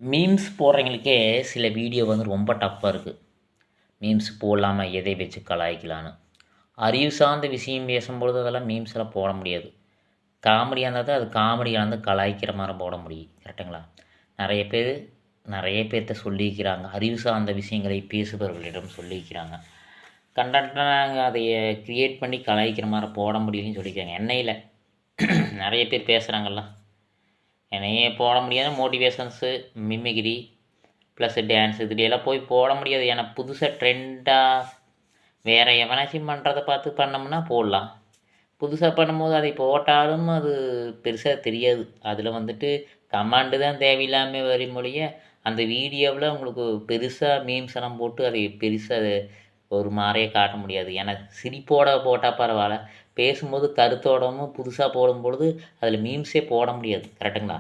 Memes போடுறவங்களுக்கே சில video வந்து ரொம்ப டஃப்பாக இருக்குது. மீம்ஸ் போடலாமா, எதை வச்சு கலாய்க்கலான்னு. அறிவு சார்ந்த விஷயம் பேசும்பொழுது அதெல்லாம் மீம்ஸ்லாம் போட முடியாது. காமெடியாக இருந்தால் தான் அது காமெடியாக இருந்தால் கலாய்க்கிற மாதிரி போட முடியும். கரெக்டுங்களா? நிறைய பேர் நிறைய பேர்த்த சொல்லிக்கிறாங்க, அறிவு சார்ந்த விஷயங்களை பேசுபவர்களிடம் சொல்லிக்கிறாங்க. கண்டென்ட்டாக அதை க்ரியேட் பண்ணி கலாய்க்கிற மாதிரி போட முடியலன்னு சொல்லிக்கிறாங்க. என்னையில் நிறைய பேர் பேசுகிறாங்கல்ல, என்னையே போட முடியாத மோட்டிவேஷன்ஸு, மிமிக்ரி ப்ளஸ் டான்ஸ் இதுலையெல்லாம் போய் போட முடியாது. ஏன்னா புதுசாக ட்ரெண்டாக வேறு எவனாச்சும் பண்ணுறதை பார்த்து பண்ணோம்னா போடலாம். புதுசாக பண்ணும்போது அதை போட்டாலும் அது பெருசாக தெரியாது. அதில் வந்துட்டு கமாண்டு தான் தேவையில்லாமல் வரும் மொழிய, அந்த வீடியோவில் உங்களுக்கு பெருசாக மீம்ஸ் எல்லாம் போட்டு அதை பெருசாக ஒரு மாதிரியே காட்ட முடியாது. ஏன்னா சிரிப்போட போட்டால் பரவாயில்ல, பேசும்போது கருத்தோடமும் புதுசாக போடும்பொழுது அதில் மீம்ஸே போட முடியாது. கரெக்டுங்களா?